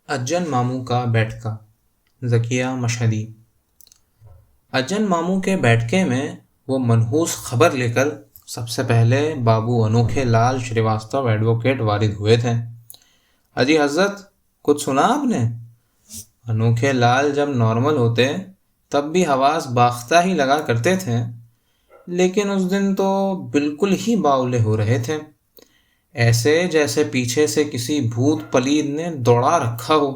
اجن ماموں کا بیٹھکا ذکیہ مشہدی۔ اجن ماموں کے بیٹھکے میں وہ منحوس خبر لے کر سب سے پہلے بابو انوکھے لال شریواستو ایڈوکیٹ وارد ہوئے تھے۔ اجی حضرت، کچھ سنا آپ نے؟ انوکھے لال جب نارمل ہوتے تب بھی حواس باختہ ہی لگا کرتے تھے، لیکن اس دن تو بالکل ہی باولے ہو رہے تھے، ایسے جیسے پیچھے سے کسی بھوت پلید نے دوڑا رکھا ہو۔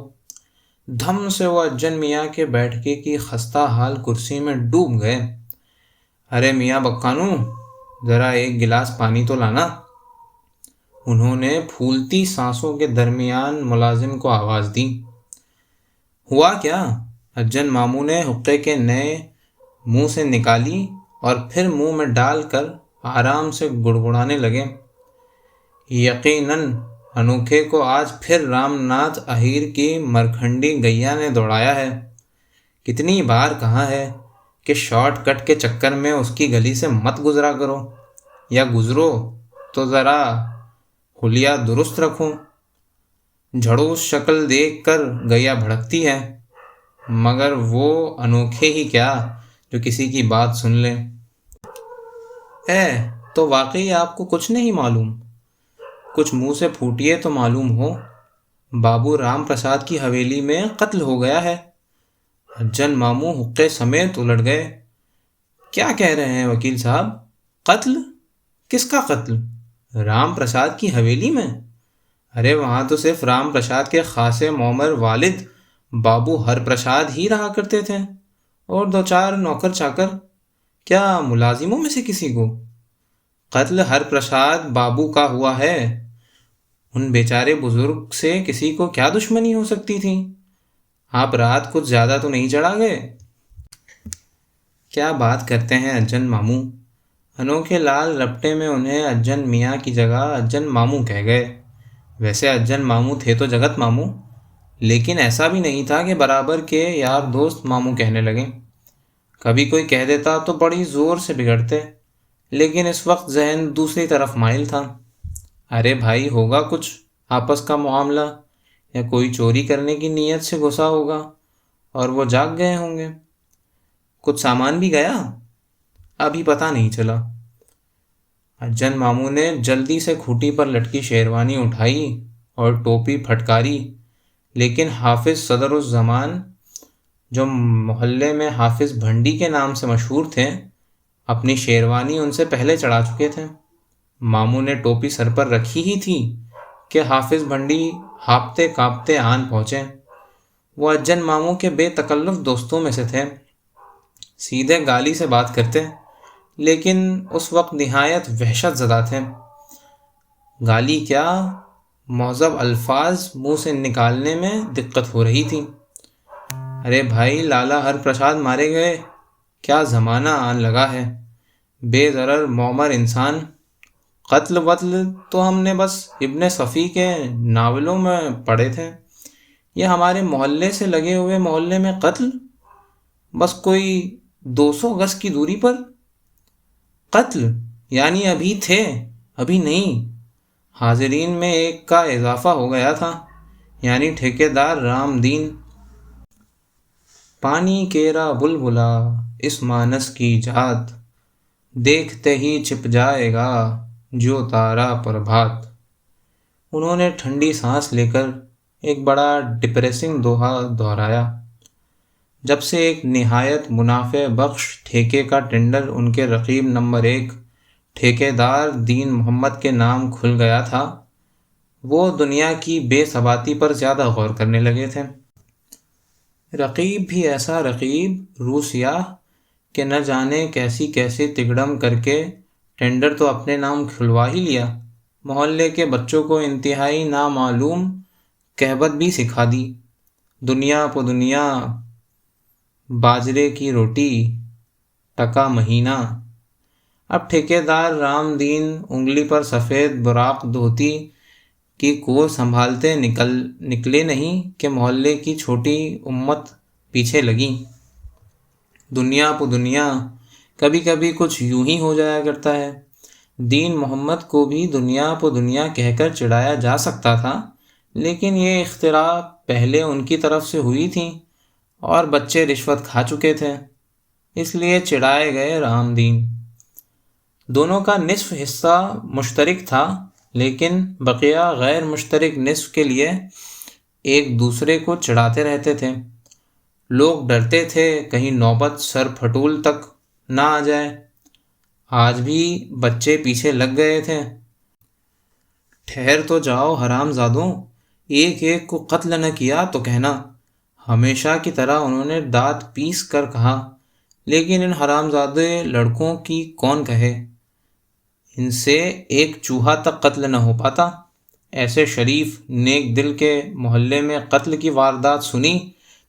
دھم سے وہ اجن میاں کے بیٹھکے کی خستہ حال کرسی میں ڈوب گئے۔ ارے میاں بکانو، ذرا ایک گلاس پانی تو لانا، انہوں نے پھولتی سانسوں کے درمیان ملازم کو آواز دی۔ ہوا کیا؟ اجن ماموں نے حقے کے نئے منہ سے نکالی اور پھر منہ میں ڈال کر آرام سے گڑگڑانے لگے۔ یقیناً انوکھے کو آج پھر رام ناتھ اہیر کی مرکھنڈی گیا نے دوڑایا ہے۔ کتنی بار کہا ہے کہ شارٹ کٹ کے چکر میں اس کی گلی سے مت گزرا کرو، یا گزرو تو ذرا حلیہ درست رکھو۔ جھڑوس شکل دیکھ کر گیا بھڑکتی ہے، مگر وہ انوکھے ہی کیا جو کسی کی بات سن لے۔ تو واقعی آپ کو کچھ نہیں معلوم؟ کچھ منہ سے پھوٹیے تو معلوم ہو۔ بابو رام پرساد کی حویلی میں قتل ہو گیا ہے۔ اجن ماموں حقے سمیت الٹ گئے۔ کیا کہہ رہے ہیں وکیل صاحب؟ قتل؟ کس کا قتل؟ رام پرساد کی حویلی میں؟ ارے وہاں تو صرف رام پرساد کے خاصے معمر والد بابو ہر پرساد ہی رہا کرتے تھے، اور دو چار نوکر چاکر۔ کیا ملازموں میں سے کسی کو؟ قتل ہر پرساد بابو کا ہوا ہے۔ ان بیچارے بزرگ سے کسی کو کیا دشمنی ہو سکتی تھی؟ آپ رات کچھ زیادہ تو نہیں چڑھا گئے؟ کیا بات کرتے ہیں اجن ماموں؟ انوکھے لال رپٹے میں انہیں اجن میاں کی جگہ اجن ماموں کہہ گئے۔ ویسے اجن ماموں تھے تو جگت ماموں، لیکن ایسا بھی نہیں تھا کہ برابر کے یار دوست ماموں کہنے لگے۔ کبھی کوئی کہہ دیتا تو بڑی زور سے بگڑتے، لیکن اس وقت ذہن دوسری طرف مائل تھا۔ ارے بھائی، ہوگا کچھ آپس کا معاملہ، یا کوئی چوری کرنے کی نیت سے گھسا ہوگا اور وہ جاگ گئے ہوں گے۔ کچھ سامان بھی گیا؟ ابھی پتہ نہیں چلا۔ اجن ماموں نے جلدی سے کھوٹی پر لٹکی شیروانی اٹھائی اور ٹوپی پھٹکاری، لیکن حافظ صدر الزمان، جو محلے میں حافظ بھنڈی کے نام سے مشہور تھے، اپنی شیروانی ان سے پہلے چڑھا چکے تھے۔ ماموں نے ٹوپی سر پر رکھی ہی تھی کہ حافظ بھنڈی ہاپتے کانپتے آن پہنچے۔ وہ اجن ماموں کے بے تکلف دوستوں میں سے تھے، سیدھے گالی سے بات کرتے، لیکن اس وقت نہایت وحشت زدہ تھے۔ گالی کیا، مہذب الفاظ منہ سے نکالنے میں دقت ہو رہی تھی۔ ارے بھائی، لالا ہر پرساد مارے گئے، کیا زمانہ آن لگا ہے، بے ضرر معمر انسان۔ قتل وتل تو ہم نے بس ابن صفی کے ناولوں میں پڑھے تھے، یہ ہمارے محلے سے لگے ہوئے محلے میں قتل، بس کوئی 200 گز کی دوری پر۔ قتل یعنی ابھی تھے، ابھی نہیں۔ حاضرین میں ایک کا اضافہ ہو گیا تھا، یعنی ٹھیکیدار رام دین۔ پانی کیرا بلبلا اس مانس کی جات، دیکھتے ہی چھپ جائے گا جو تارا پربھات۔ انہوں نے ٹھنڈی سانس لے کر ایک بڑا ڈپریسنگ دوہا دہرایا۔ جب سے ایک نہایت منافع بخش ٹھیکے کا ٹینڈر ان کے رقیب نمبر 1 ٹھیکیدار دین محمد کے نام کھل گیا تھا، وہ دنیا کی بے ثباتی پر زیادہ غور کرنے لگے تھے۔ رقیب بھی ایسا رقیب روسیاہ کہ نہ جانے کیسی کیسی تگڑم کر کے ٹینڈر تو اپنے نام کھلوا ہی لیا، محلے کے بچوں کو انتہائی نامعلوم کہوت بھی سکھا دی۔ دنیا پو دنیا، باجرے کی روٹی، ٹکا مہینہ۔ اب ٹھیکیدار رام دین انگلی پر سفید براق دھوتی کی کو سنبھالتے نکلے نہیں کہ محلے کی چھوٹی امت پیچھے لگی۔ دنیا پو دنیا کبھی کبھی کچھ یوں ہی ہو جایا کرتا ہے۔ دین محمد کو بھی دنیا پو دنیا کہہ کر چڑھایا جا سکتا تھا، لیکن یہ اختراع پہلے ان کی طرف سے ہوئی تھی اور بچے رشوت کھا چکے تھے، اس لیے چڑھائے گئے رام دین۔ دونوں کا نصف حصہ مشترک تھا، لیکن بقیہ غیر مشترک نصف کے لیے ایک دوسرے کو چڑھاتے رہتے تھے۔ لوگ ڈرتے تھے کہیں نوبت سر پھٹول تک نہ آ جائے۔ آج بھی بچے پیچھے لگ گئے تھے۔ ٹھہر تو جاؤ حرام زادوں، ایک ایک کو قتل نہ کیا تو کہنا۔ ہمیشہ کی طرح انہوں نے دانت پیس کر کہا، لیکن ان حرام زادے لڑکوں کی کون کہے، ان سے ایک چوہا تک قتل نہ ہو پاتا۔ ایسے شریف نیک دل کے محلے میں قتل کی واردات سنی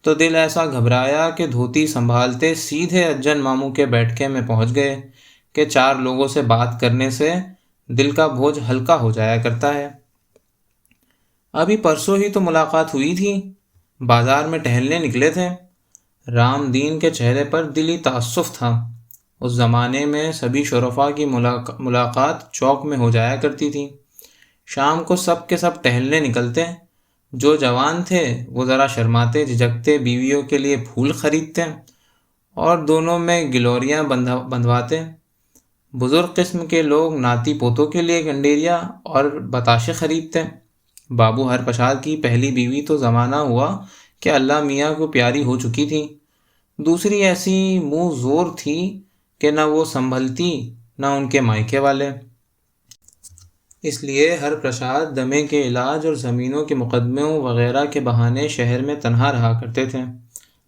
تو دل ایسا گھبرایا کہ دھوتی سنبھالتے سیدھے اجن ماموں کے بیٹھکے میں پہنچ گئے کہ 4 لوگوں سے بات کرنے سے دل کا بوجھ ہلکا ہو جایا کرتا ہے۔ ابھی پرسوں ہی تو ملاقات ہوئی تھی، بازار میں ٹہلنے نکلے تھے۔ رام دین کے چہرے پر دلی تاسف تھا۔ اس زمانے میں سبھی شرفاء کی ملاقات چوک میں ہو جایا کرتی تھی۔ شام کو سب کے سب ٹہلنے نکلتے۔ جو جوان تھے وہ ذرا شرماتے جھجکتے بیویوں کے لیے پھول خریدتے اور دونوں میں گلوریاں بندھواتے۔ بزرگ قسم کے لوگ ناتی پوتوں کے لیے گنڈیریا اور بتاشے خریدتے۔ بابو ہر پرساد کی پہلی بیوی تو زمانہ ہوا کہ اللہ میاں کو پیاری ہو چکی تھی، دوسری ایسی منہ زور تھی کہ نہ وہ سنبھلتی نہ ان کے مائکے والے۔ اس لیے ہر پرساد دمے کے علاج اور زمینوں کے مقدموں وغیرہ کے بہانے شہر میں تنہا رہا کرتے تھے۔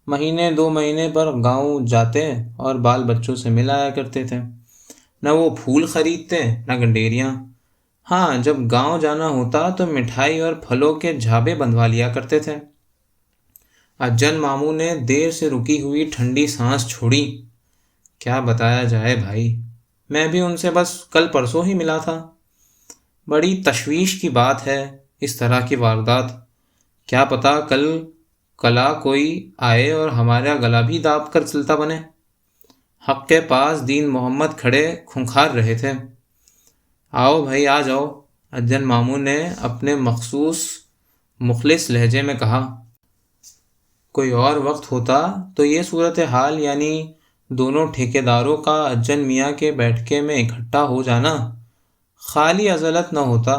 مہینے 2 مہینے پر گاؤں جاتے اور بال بچوں سے مل آیا کرتے تھے۔ نہ وہ پھول خریدتے نہ گنڈیریاں۔ ہاں، جب گاؤں جانا ہوتا تو مٹھائی اور پھلوں کے جھابے بندھوا لیا کرتے تھے۔ اجن ماموں نے دیر سے رکی ہوئی ٹھنڈی سانس چھوڑی۔ کیا بتایا جائے بھائی، میں بھی ان سے بس کل پرسوں ہی ملا تھا۔ بڑی تشویش کی بات ہے اس طرح کی واردات۔ کیا پتہ کل کلا کوئی آئے اور ہمارا گلا بھی داب کر چلتا بنے۔ حق کے پاس دین محمد کھڑے کھنکھار رہے تھے۔ آؤ بھائی آ جاؤ، اجن ماموں نے اپنے مخصوص مخلص لہجے میں کہا۔ کوئی اور وقت ہوتا تو یہ صورتحال، یعنی دونوں ٹھیکیداروں کا اجن میاں کے بیٹھکے میں اکٹھا ہو جانا، خالی عضلت نہ ہوتا،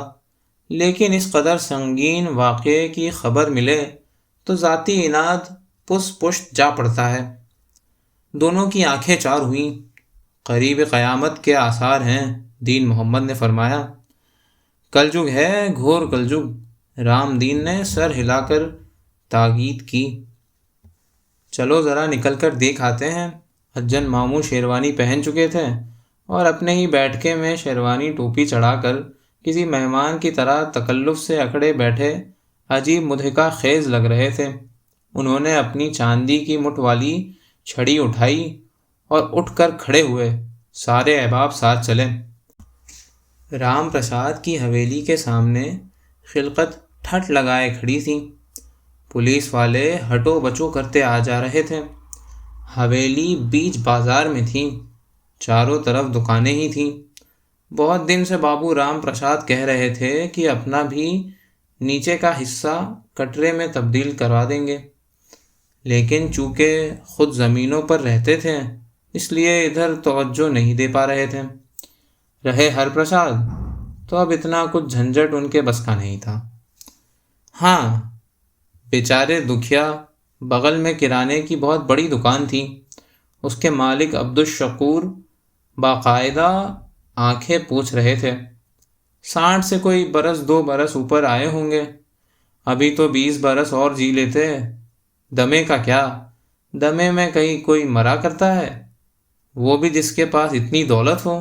لیکن اس قدر سنگین واقعے کی خبر ملے تو ذاتی اناد پشت جا پڑتا ہے۔ دونوں کی آنکھیں چار ہوئیں۔ قریب قیامت کے آثار ہیں، دین محمد نے فرمایا۔ کلجگ ہے، گھور کلجگ، رام دین نے سر ہلا کر تاکید کی۔ چلو ذرا نکل کر دیکھ آتے ہیں۔ اجن ماموں شیروانی پہن چکے تھے اور اپنے ہی بیٹھکے میں شیروانی ٹوپی چڑھا کر کسی مہمان کی طرح تکلف سے اکڑے بیٹھے عجیب مضحکہ خیز لگ رہے تھے۔ انہوں نے اپنی چاندی کی مٹھ والی چھڑی اٹھائی اور اٹھ کر کھڑے ہوئے۔ سارے احباب ساتھ چلے۔ رام پرساد کی حویلی کے سامنے خلقت ٹھٹ لگائے کھڑی تھی۔ پولیس والے ہٹو بچو کرتے آ جا رہے تھے۔ حویلی بیچ بازار میں تھی، چاروں طرف دکانیں ہی تھیں۔ بہت دن سے بابو رام پرساد کہہ رہے تھے کہ اپنا بھی نیچے کا حصہ کٹرے میں تبدیل کروا دیں گے، لیکن چونکہ خود زمینوں پر رہتے تھے اس لیے ادھر توجہ نہیں دے پا رہے تھے۔ رہے ہر پرساد تو اب اتنا کچھ جھنجھٹ ان کے بس کا نہیں تھا۔ ہاں، بیچارے دکھیا، بغل میں کرانے کی بہت بڑی دکان تھی۔ اس کے مالک عبدالشکور باقاعدہ آنکھیں پوچھ رہے تھے۔ 60 سے کوئی برس 2 برس اوپر آئے ہوں گے، ابھی تو 20 برس اور جی لیتے۔ دمے کا کیا، دمے میں کہیں کوئی مرا کرتا ہے، وہ بھی جس کے پاس اتنی دولت ہو۔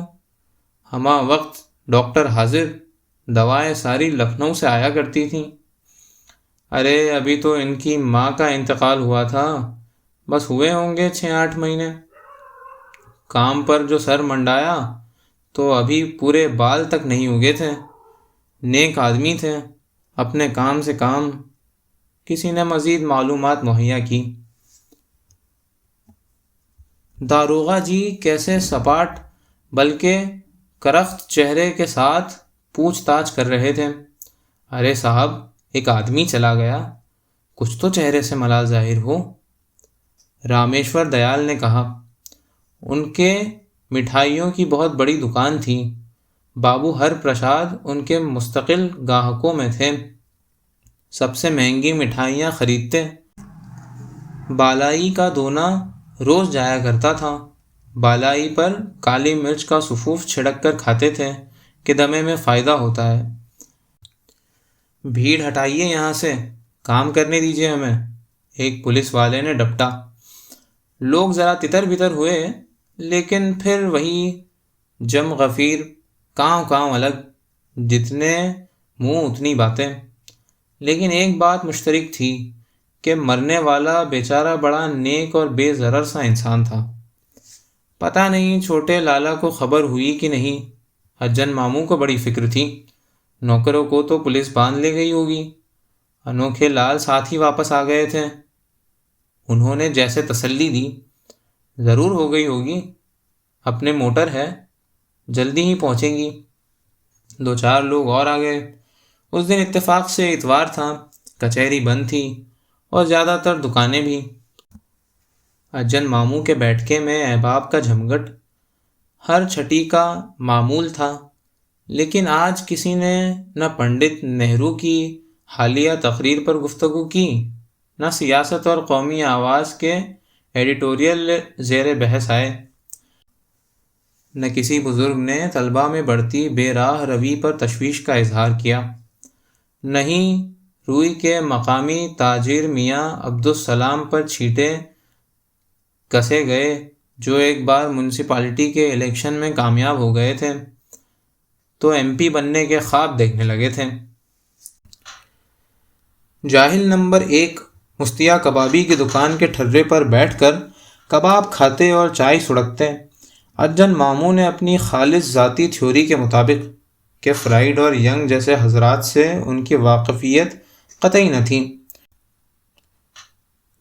ہمہ وقت ڈاکٹر حاضر، دوائیں ساری لکھنؤ سے آیا کرتی تھیں۔ ارے ابھی تو ان کی ماں کا انتقال ہوا تھا، بس ہوئے ہوں گے 6-8 مہینے۔ کام پر جو سر منڈایا تو ابھی پورے بال تک نہیں اگے تھے۔ نیک آدمی تھے، اپنے کام سے کام۔ کسی نے مزید معلومات مہیا کی۔ داروغہ جی کیسے سپاٹ بلکہ کرخت چہرے کے ساتھ پوچھ تاچھ کر رہے تھے۔ ارے صاحب، ایک آدمی چلا گیا، کچھ تو چہرے سے ملال ظاہر ہو۔ رامیشور دیال نے کہا۔ ان کے مٹھائیوں کی بہت بڑی دکان تھی۔ بابو ہر پرساد ان کے مستقل گاہکوں میں تھے، سب سے مہنگی مٹھائیاں خریدتے۔ بالائی کا دونا روز جایا کرتا تھا۔ بالائی پر کالی مرچ کا سفوف چھڑک کر کھاتے تھے کہ دمے میں فائدہ ہوتا ہے۔ بھیڑ ہٹائیے یہاں سے، کام کرنے دیجیے ہمیں، ایک پولیس والے نے ڈپٹا۔ لوگ ذرا تتر بتر ہوئے، لیکن پھر وہی جم غفیر، کام کام الگ، جتنے منہ اتنی باتیں۔ لیکن ایک بات مشترک تھی کہ مرنے والا بیچارہ بڑا نیک اور بے ضرر سا انسان تھا۔ پتہ نہیں چھوٹے لالا کو خبر ہوئی کہ نہیں، حجن ماموں کو بڑی فکر تھی۔ نوکروں کو تو پولیس باندھ لے گئی ہوگی۔ انوکھے لال ساتھ ہی واپس آ گئے تھے۔ انہوں نے جیسے تسلی دی، ضرور ہو گئی ہوگی، اپنے موٹر ہے، جلدی ہی پہنچیں گی۔ دو چار لوگ اور آ گئے۔ اس دن اتفاق سے اتوار تھا، کچہری بند تھی اور زیادہ تر دکانیں بھی۔ حجن ماموں کے بیٹھکے میں احباب کا جھمگٹ ہر چھٹی کا معمول تھا، لیکن آج کسی نے نہ پنڈت نہرو کی حالیہ تقریر پر گفتگو کی، نہ سیاست اور قومی آواز کے ایڈیٹوریل زیر بحث آئے، نہ کسی بزرگ نے طلبہ میں بڑھتی بے راہ روی پر تشویش کا اظہار کیا، نہ ہی روئی کے مقامی تاجر میاں عبدالسلام پر چھینٹے کسے گئے، جو ایک بار میونسپلٹی کے الیکشن میں کامیاب ہو گئے تھے تو ایم پی بننے کے خواب دیکھنے لگے تھے۔ جاہل نمبر 1 مستیا کبابی کی دکان کے ٹھرے پر بیٹھ کر کباب کھاتے اور چائے سڑکتے۔ حجن ماموں نے اپنی خالص ذاتی تھیوری کے مطابق کہ فرائیڈ اور ینگ جیسے حضرات سے ان کی واقفیت قطعی نہ تھی،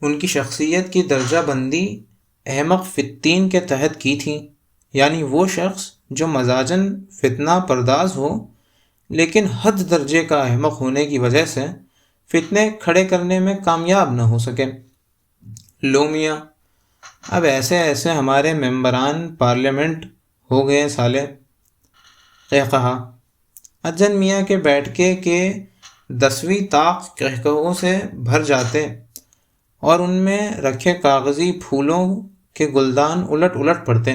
ان کی شخصیت کی درجہ بندی احمق فتین کے تحت کی تھی، یعنی وہ شخص جو مزاجاً فتنہ پرداز ہو لیکن حد درجے کا احمق ہونے کی وجہ سے فتنے کھڑے کرنے میں کامیاب نہ ہو سکے۔ لو میاں، اب ایسے ایسے ہمارے ممبران پارلیمنٹ ہو گئے سالے، کہا۔ حجن میاں کے بیٹھکے کے 10ویں طاق کہکہوں سے بھر جاتے اور ان میں رکھے کاغذی پھولوں کے گلدان الٹ الٹ پڑتے۔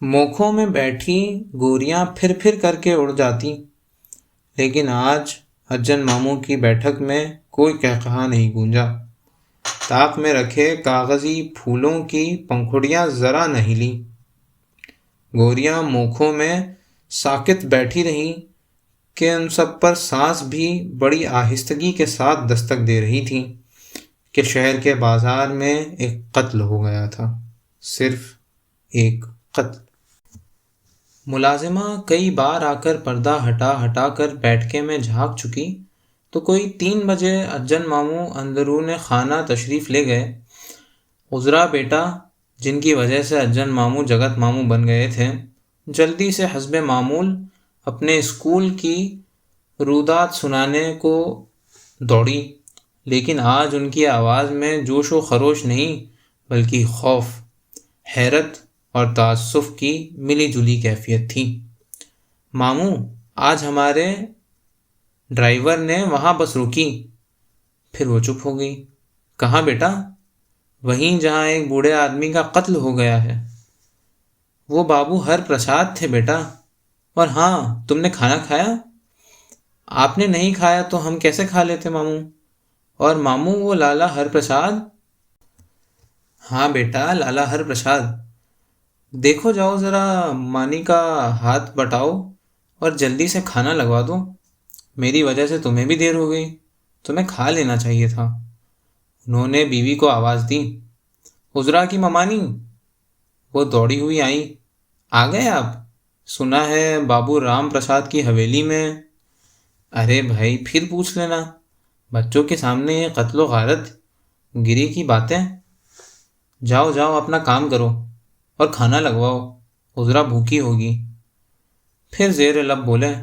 موکھوں میں بیٹھی گوریاں پھر پھر کر کے اڑ جاتی، لیکن آج حجن ماموں کی بیٹھک میں کوئی قہقہا نہیں گونجا۔ طاق میں رکھے کاغذی پھولوں کی پنکھڑیاں ذرا نہ ہلی۔ گوریاں موکھوں میں ساکت بیٹھی رہیں کہ ان سب پر سانس بھی بڑی آہستگی کے ساتھ دستک دے رہی تھی کہ شہر کے بازار میں ایک قتل ہو گیا تھا، صرف ایک قتل۔ ملازمہ کئی بار آ کر پردہ ہٹا ہٹا کر بیٹھکے میں جھانک چکی تو کوئی 3 بجے حجن ماموں اندرون خانہ تشریف لے گئے۔ عذرا بیٹا، جن کی وجہ سے حجن ماموں جگت ماموں بن گئے تھے، جلدی سے حسب معمول اپنے اسکول کی رودات سنانے کو دوڑی، لیکن آج ان کی آواز میں جوش و خروش نہیں بلکہ خوف، حیرت اور تعسف کی ملی جلی کیفیت تھی۔ ماموں، آج ہمارے ڈرائیور نے وہاں بس روکی۔ پھر وہ چپ ہو گئی۔ کہاں بیٹا؟ وہیں جہاں ایک بوڑھے آدمی کا قتل ہو گیا ہے۔ وہ بابو ہر پرساد تھے بیٹا۔ اور ہاں، تم نے کھانا کھایا؟ آپ نے نہیں کھایا تو ہم کیسے کھا لیتے ماموں؟ اور ماموں وہ لالا ہر پرساد؟ ہاں بیٹا، لالا ہر پرساد۔ دیکھو جاؤ ذرا مانی کا ہاتھ بٹاؤ اور جلدی سے کھانا لگوا دو، میری وجہ سے تمہیں بھی دیر ہو گئی، تمہیں کھا لینا چاہیے تھا۔ انہوں نے بیوی کو آواز دی۔ عذرا کی ممانی۔ وہ دوڑی ہوئی آئیں۔ آ گئے آپ؟ سنا ہے بابو رام پرساد کی حویلی میں۔ ارے بھائی، پھر پوچھ لینا، بچوں کے سامنے یہ قتل و غارت گری کی باتیں۔ جاؤ جاؤ اپنا کام کرو اور کھانا لگواؤ، عذرا بھوکی ہوگی۔ پھر زیر لب بولے،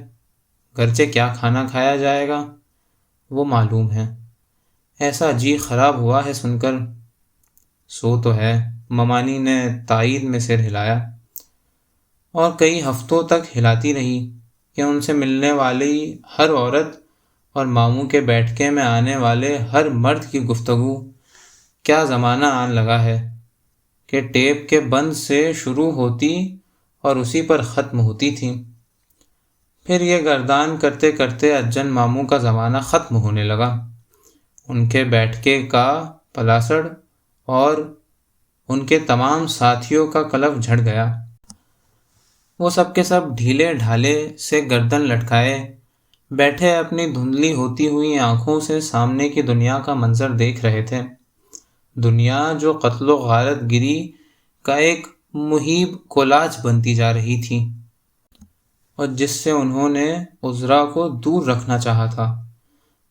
گرچہ کیا کھانا کھایا جائے گا وہ معلوم ہے۔ ایسا جی خراب ہوا ہے سن کر۔ سو تو ہے، ممانی نے تائید میں سر ہلایا، اور کئی ہفتوں تک ہلاتی رہی کہ ان سے ملنے والی ہر عورت اور ماموں کے بیٹھکے میں آنے والے ہر مرد کی گفتگو کیا زمانہ آن لگا ہے کہ ٹیپ کے بند سے شروع ہوتی اور اسی پر ختم ہوتی تھی۔ پھر یہ گردان کرتے کرتے اجن ماموں کا زمانہ ختم ہونے لگا۔ ان کے بیٹھکے کا پلاسڑ اور ان کے تمام ساتھیوں کا کلف جھڑ گیا۔ وہ سب کے سب ڈھیلے ڈھالے سے گردن لٹکائے بیٹھے اپنی دھندلی ہوتی ہوئی آنکھوں سے سامنے کی دنیا کا منظر دیکھ رہے تھے۔ دنیا جو قتل و غارت گری کا ایک مہیب کولاج بنتی جا رہی تھی، اور جس سے انہوں نے عذرا کو دور رکھنا چاہا تھا۔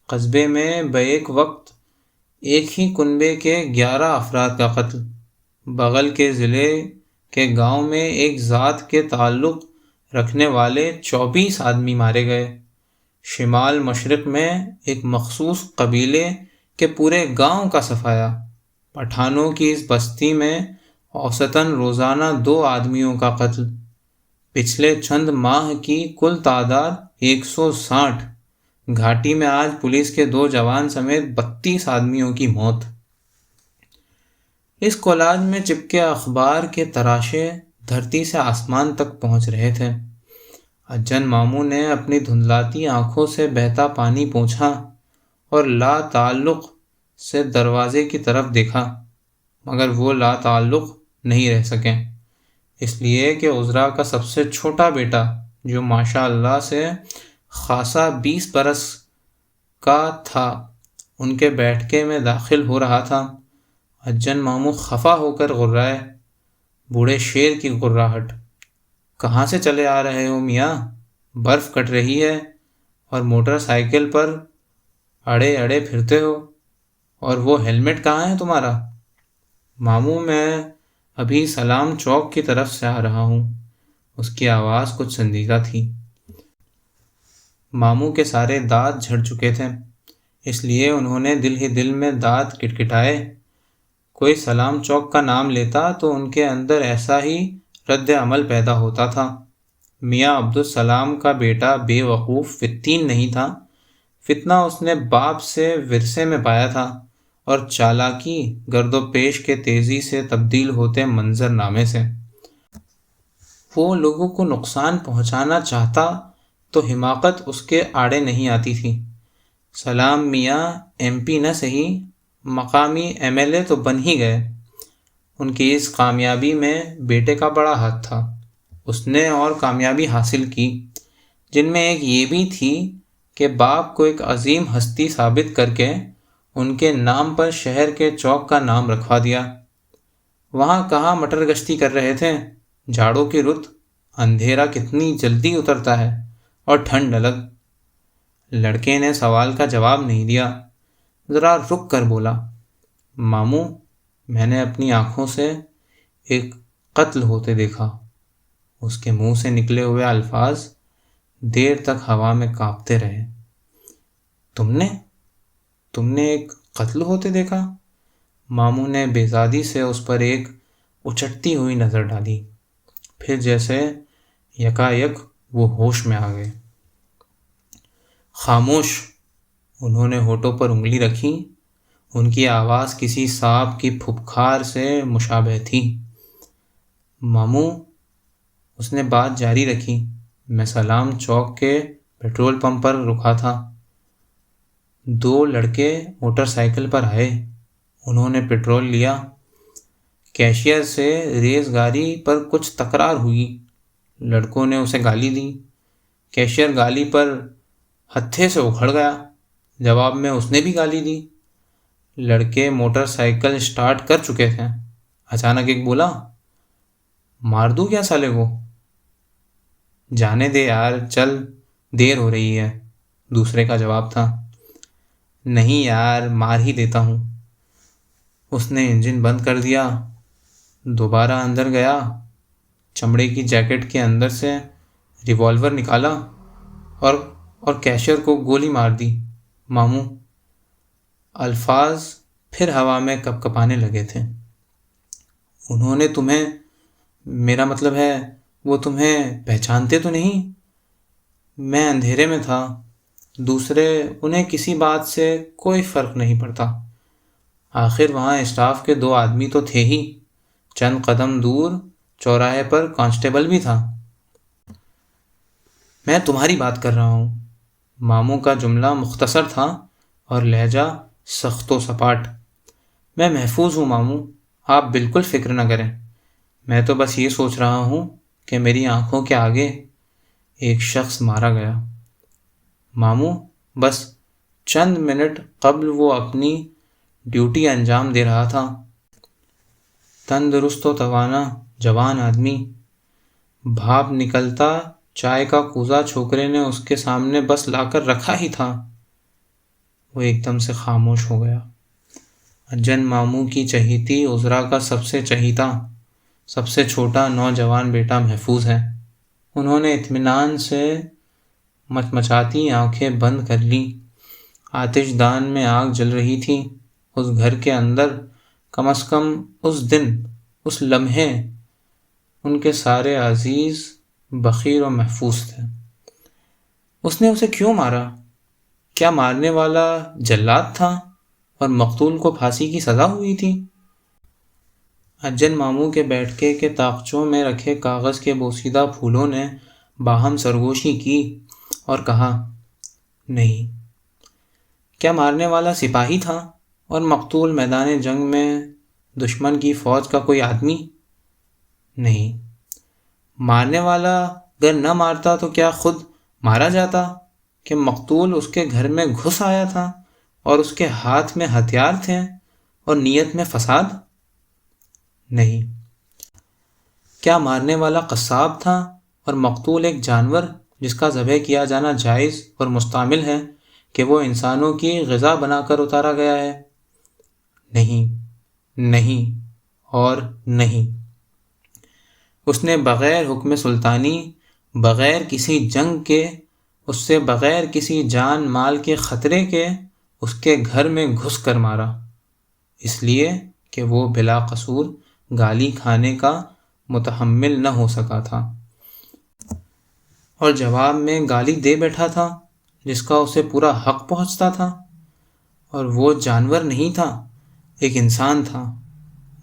قصبے میں بیک وقت ایک ہی کنبے کے 11 افراد کا قتل، بغل کے ضلع کے گاؤں میں ایک ذات کے تعلق رکھنے والے 24 آدمی مارے گئے، شمال مشرق میں ایک مخصوص قبیلے کے پورے گاؤں کا صفایا، پٹھانوں کی اس بستی میں اوسطاً روزانہ 2 آدمیوں کا قتل، پچھلے چند ماہ کی کل تعداد 160، گھاٹی میں آج پولیس کے 2 جوان سمیت 32 آدمیوں کی موت۔ اس کولاج میں چپکے اخبار کے تراشے دھرتی سے آسمان تک پہنچ رہے تھے۔ اجن ماموں نے اپنی دھندلاتی آنکھوں سے بہتا پانی پونچھا اور لا تعلق سے دروازے کی طرف دیکھا، مگر وہ لا تعلق نہیں رہ سکے، اس لیے کہ عذرا کا سب سے چھوٹا بیٹا، جو ماشاء اللہ سے خاصا 20 برس کا تھا، ان کے بیٹھکے میں داخل ہو رہا تھا۔ اجن ماموں خفا ہو کر غرائے، بوڑھے شیر کی غراہٹ، کہاں سے چلے آ رہے ہو میاں؟ برف کٹ رہی ہے اور موٹر سائیکل پر اڑے اڑے پھرتے ہو، اور وہ ہیلمٹ کہاں ہے تمہارا؟ ماموں میں ابھی سلام چوک کی طرف سے آ رہا ہوں۔ اس کی آواز کچھ سنجیدہ تھی۔ ماموں کے سارے دانت جھڑ چکے تھے، اس لیے انہوں نے دل ہی دل میں دانت کٹکھٹائے۔ کوئی سلام چوک کا نام لیتا تو ان کے اندر ایسا ہی رد عمل پیدا ہوتا تھا۔ میاں عبدالسلام کا بیٹا بے وقوف فتین نہیں تھا، فتنہ اس نے باپ سے ورثے میں پایا تھا، اور چالاکی گرد و پیش کے تیزی سے تبدیل ہوتے منظر نامے سے۔ وہ لوگوں کو نقصان پہنچانا چاہتا تو حماقت اس کے آڑے نہیں آتی تھی۔ سلام میاں ایم پی نہ سہی، مقامی ایم ایل اے تو بن ہی گئے۔ ان کی اس کامیابی میں بیٹے کا بڑا ہاتھ تھا۔ اس نے اور کامیابی حاصل کی، جن میں ایک یہ بھی تھی کہ باپ کو ایک عظیم ہستی ثابت کر کے ان کے نام پر شہر کے چوک کا نام رکھوا دیا۔ وہاں کہاں مٹر گشتی کر رہے تھے؟ جھاڑوں کی رت، اندھیرا کتنی جلدی اترتا ہے اور ٹھنڈ الگ۔ لڑکے نے سوال کا جواب نہیں دیا، ذرا رک کر بولا، ماموں میں نے اپنی آنکھوں سے ایک قتل ہوتے دیکھا۔ اس کے منہ سے نکلے ہوئے الفاظ دیر تک ہوا میں کانپتے رہے۔ تم نے ایک قتل ہوتے دیکھا؟ ماموں نے بیزادی سے اس پر ایک اچٹتی ہوئی نظر ڈالی، پھر جیسے یکایک وہ ہوش میں آ گئے۔ خاموش! انہوں نے ہونٹوں پر انگلی رکھی، ان کی آواز کسی سانپ کی پھپکار سے مشابہ تھی۔ ماموں، اس نے بات جاری رکھی، میں سلام چوک کے پیٹرول پمپ پر رکا تھا۔ 2 لڑکے موٹر سائیکل پر آئے، انہوں نے پیٹرول لیا، کیشیئر سے ریز گاری پر کچھ تکرار ہوئی، لڑکوں نے اسے گالی دی، کیشیئر گالی پر ہتھے سے اکھڑ گیا، جواب میں اس نے بھی گالی دی۔ لڑکے موٹر سائیکل سٹارٹ کر چکے تھے، اچانک ایک بولا، مار دوں کیا سالے کو؟ جانے دے یار، چل دیر ہو رہی ہے، دوسرے کا جواب تھا۔ نہیں یار، مار ہی دیتا ہوں۔ اس نے انجن بند کر دیا، دوبارہ اندر گیا، چمڑے کی جیکٹ کے اندر سے ریوالور نکالا اور اور کیشر کو گولی مار دی ماموں۔ الفاظ پھر ہوا میں کپ کپانے لگے تھے۔ انہوں نے تمہیں، میرا مطلب ہے وہ تمہیں پہچانتے تو نہیں؟ میں اندھیرے میں تھا، دوسرے انہیں کسی بات سے کوئی فرق نہیں پڑتا۔ آخر وہاں اسٹاف کے 2 آدمی تو تھے ہی، چند قدم دور چوراہے پر کانسٹیبل بھی تھا۔ میں تمہاری بات کر رہا ہوں۔ ماموں کا جملہ مختصر تھا اور لہجہ سخت و سپاٹ۔ میں محفوظ ہوں ماموں، آپ بالکل فکر نہ کریں۔ میں تو بس یہ سوچ رہا ہوں کہ میری آنکھوں کے آگے ایک شخص مارا گیا۔ ماموں، بس چند منٹ قبل وہ اپنی ڈیوٹی انجام دے رہا تھا۔ تندرست و توانا جوان آدمی، بھاپ نکلتا چائے کا کوزہ چھوکرے نے اس کے سامنے بس لا کر رکھا ہی تھا۔ وہ ایک دم سے خاموش ہو گیا۔ اجن ماموں کی چہیتی عذرا کا سب سے چہیتا، سب سے چھوٹا نوجوان بیٹا محفوظ ہے۔ انہوں نے اطمینان سے مچمچاتی آنکھیں بند کر لیں۔ آتش دان میں آگ جل رہی تھی اس گھر کے اندر۔ کم از کم اس دن، اس لمحے ان کے سارے عزیز بخیر و محفوظ تھے۔ اس نے اسے کیوں مارا؟ کیا مارنے والا جلاد تھا اور مقتول کو پھانسی کی سزا ہوئی تھی؟ اجن ماموں کے بیٹھے کے طاقچوں میں رکھے کاغذ کے بوسیدہ پھولوں نے باہم سرگوشی کی اور کہا، نہیں۔ کیا مارنے والا سپاہی تھا اور مقتول میدان جنگ میں دشمن کی فوج کا کوئی آدمی؟ نہیں۔ مارنے والا اگر نہ مارتا تو کیا خود مارا جاتا کہ مقتول اس کے گھر میں گھس آیا تھا اور اس کے ہاتھ میں ہتھیار تھے اور نیت میں فساد؟ نہیں۔ کیا مارنے والا قصاب تھا اور مقتول ایک جانور جس کا ذبح کیا جانا جائز اور مستعمل ہے کہ وہ انسانوں کی غذا بنا کر اتارا گیا ہے؟ نہیں، نہیں اور نہیں۔ اس نے بغیر حکم سلطانی، بغیر کسی جنگ کے، اس سے بغیر کسی جان مال کے خطرے کے اس کے گھر میں گھس کر مارا، اس لیے کہ وہ بلا قصور گالی کھانے کا متحمل نہ ہو سکا تھا، اور جواب میں گالی دے بیٹھا تھا جس کا اسے پورا حق پہنچتا تھا۔ اور وہ جانور نہیں تھا، ایک انسان تھا،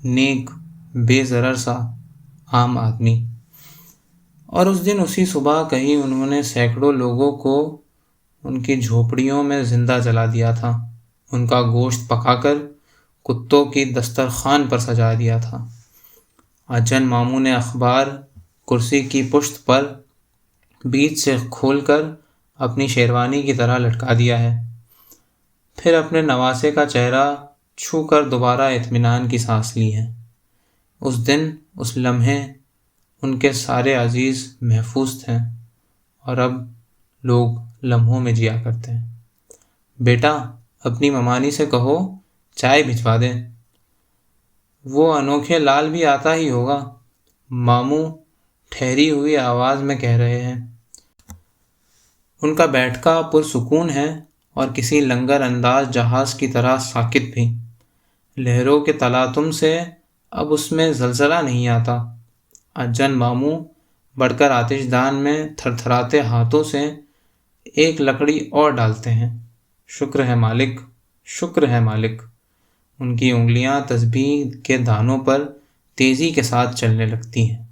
نیک، بے ضرر سا عام آدمی۔ اور اس دن اسی صبح کہیں انہوں نے سینکڑوں لوگوں کو ان کی جھوپڑیوں میں زندہ جلا دیا تھا، ان کا گوشت پکا کر کتوں کی دسترخوان پر سجا دیا تھا۔ اجن ماموں نے اخبار کرسی کی پشت پر بیچ سے کھول کر اپنی شیروانی کی طرح لٹکا دیا ہے، پھر اپنے نواسے کا چہرہ چھو کر دوبارہ اطمینان کی سانس لی ہے۔ اس دن، اس لمحے ان کے سارے عزیز محفوظ تھے، اور اب لوگ لمحوں میں جیا کرتے ہیں۔ بیٹا، اپنی ممانی سے کہو چائے بھجوا دے۔ وہ انوکھے لال بھی آتا ہی ہوگا، ماموں ٹھہری ہوئی آواز میں کہہ رہے ہیں۔ ان کا بیٹھکا پرسکون ہے اور کسی لنگر انداز جہاز کی طرح ساکت بھی۔ لہروں کے تلاطم سے اب اس میں زلزلہ نہیں آتا۔ اجن ماموں بڑھ کر آتش دان میں تھر تھراتے ہاتھوں سے ایک لکڑی اور ڈالتے ہیں۔ شکر ہے مالک، شکر ہے مالک۔ ان کی انگلیاں تسبیح کے دانوں پر تیزی کے ساتھ چلنے لگتی ہیں۔